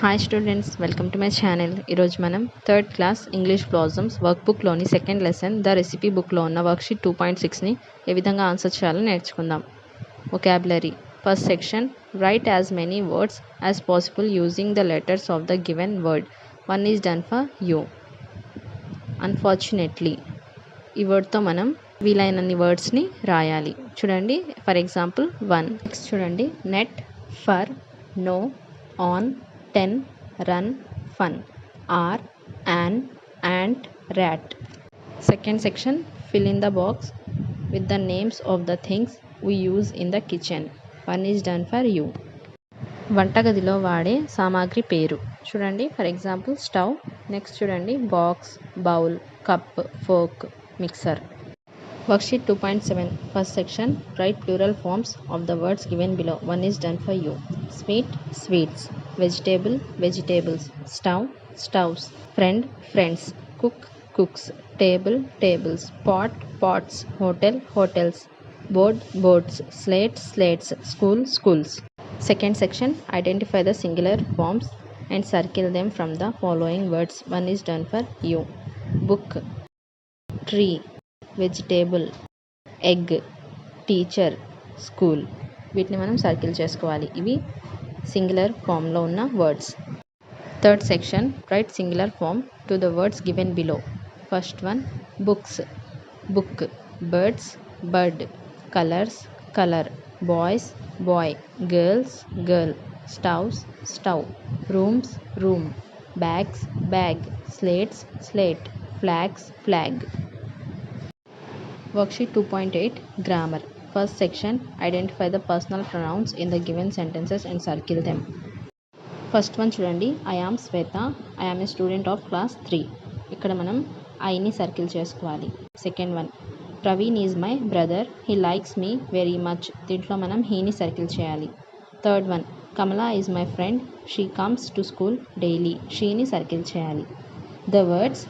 Hi students, welcome to my channel. ఈరోజు మనం third class English blossoms work బుక్లోని second lesson the recipe బుక్లో ఉన్న వర్క్షీట్ 2.6ని ఏ విధంగా ఆన్సర్ చేయాలో నేర్చుకుందాం. Vocabulary. First section, write as many words as possible using the letters of the given word. One is done for you. Unfortunately ఈ వర్డ్తో మనం వీలైనన్ని వర్డ్స్ని రాయాలి. చూడండి, ఫర్ ఎగ్జాంపుల్ 1. నెక్స్ట్ చూడండి, net, for, no, on, 10, run, fun, are, an, ant, rat. Second section, fill in the box with the names of the things we use in the kitchen. One is done for you. వంటగదిలో వాడే సామాగ్రి పేరు. చూడండి, for example stove. Next చూడండి, box, bowl, cup, fork, mixer. Worksheet 2.7. First section, write plural forms of the words given below. One is done for you. Sweet, sweets. Vegetable, vegetables. Stove, stoves. Friend, friends. Cook, cooks. Table, tables. Pot, pots. Hotel, hotels. Board, boards. Slate, slates. School, schools. Second section, identify the singular forms and circle them from the following words. One is done for you. Book, tree, vegetable, egg, teacher, school. వీటిని మనం circle చేసుకోవాలి. ఇవి singular ఫామ్లో ఉన్న words. Third section, write singular form to the words given below. First one, books, book. Birds, bird. Colours, colour. Boys, boy. Girls, girl. Stoves, stove. Rooms, room. Bags, bag. Slates, slate. Flags, flag. Worksheet 2.8. Grammar. First section, identify the personal pronouns in the given sentences and circle them. First one చూడండి, I am Sweta. I am a student of class 3. ఇక్కడ మనం ఐని circle చేసుకోవాలి. Second one, Praveen is my brother. He likes me very much. దీంట్లో మనం హీని circle చేయాలి. Third one, Kamala is my friend. She comes to school daily. షీని circle చేయాలి. The words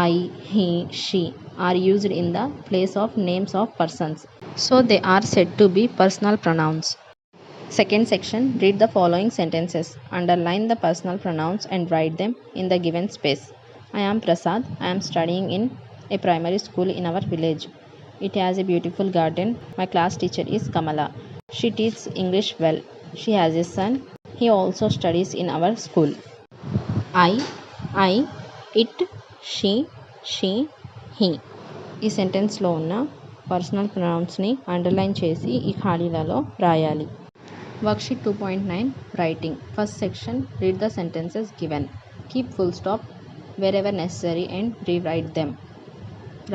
I, he, she are used in the place of names of persons, so they are said to be personal pronouns. Second section, read the following sentences. Underline the personal pronouns and write them in the given space. I am Prasad. I am studying in a primary school in our village. It has a beautiful garden. My class teacher is Kamala. She teaches English well. She has a son. He also studies in our school. I, it, she, he. ఈ సెంటెన్స్లో ఉన్న personal ప్రొనౌన్స్ని underline చేసి ఈ ఖాళీలలో రాయాలి. Worksheet 2.9. Writing. First section, read the sentences given. Keep full stop wherever necessary and rewrite them.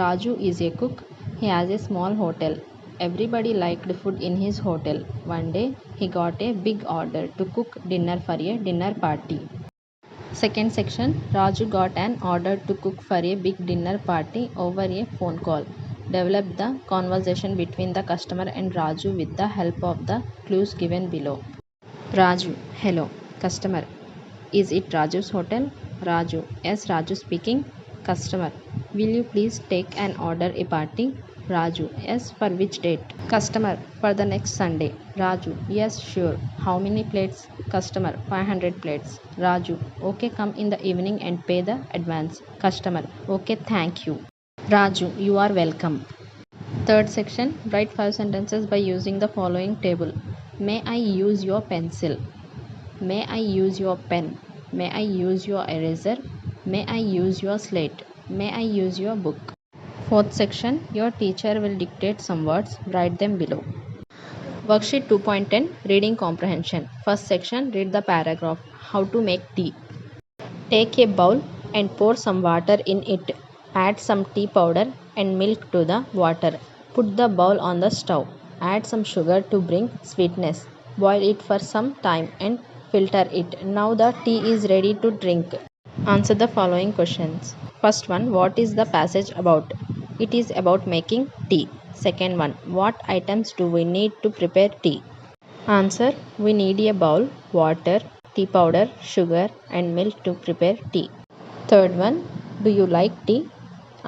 Raju is a cook. He has a small hotel. Everybody liked food in his hotel. One day he got a big order to cook dinner for a dinner party. Second section, Raju got an order to cook for a big dinner party over a phone call. Develop the conversation between the customer and Raju with the help of the clues given below. Raju, hello. Customer, is it Raju's hotel? Raju, yes, Raju speaking. Customer, will you please take an order a party? Raju, yes, for which date? Customer, for the next Sunday. Raju, yes, sure. How many plates? Customer, 500 plates. Raju, okay, come in the evening and pay the advance. Customer, okay, thank you. Raju, you are welcome. Third section, write 5 sentences by using the following table. May I use your pencil? May I use your pen? May I use your eraser? May I use your slate? May I use your book? Fourth section, your teacher will dictate some words. Write them below. Worksheet 2.10. Reading comprehension. First section, read the paragraph. How to make tea. Take a bowl and pour some water in it. Add some tea powder and milk to the water. Put the bowl on the stove. Add some sugar to bring sweetness. Boil it for some time and filter it. Now the tea is ready to drink. Answer the following questions. First one, what is the passage about? It is about making tea. Second one, what items do we need to prepare tea? Answer, we need a bowl, water, tea powder, sugar and milk to prepare tea. Third one, do you like tea?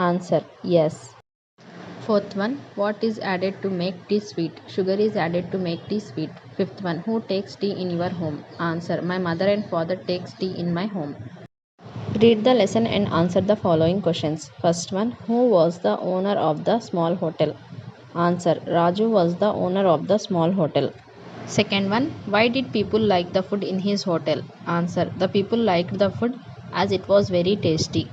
Answer, yes. Fourth one, what is added to make tea sweet? Sugar is added to make tea sweet. Fifth one, who takes tea in your home? Answer, my mother and father takes tea in my home. Read the lesson and answer the following questions. First one, who was the owner of the small hotel? Answer, Raju was the owner of the small hotel. Second one, why did people like the food in his hotel? Answer, the people liked the food as it was very tasty.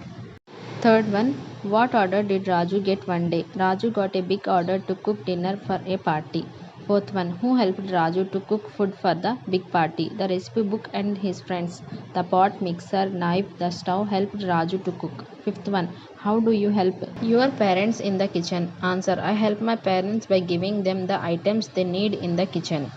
Third one, what order did Raju get one day? Raju got a big order to cook dinner for a party. Fourth one, who helped Raju to cook food for the big party? The recipe book and his friends. The pot, mixer, knife, the stove helped Raju to cook. Fifth one, how do you help your parents in the kitchen? Answer, I help my parents by giving them the items they need in the kitchen.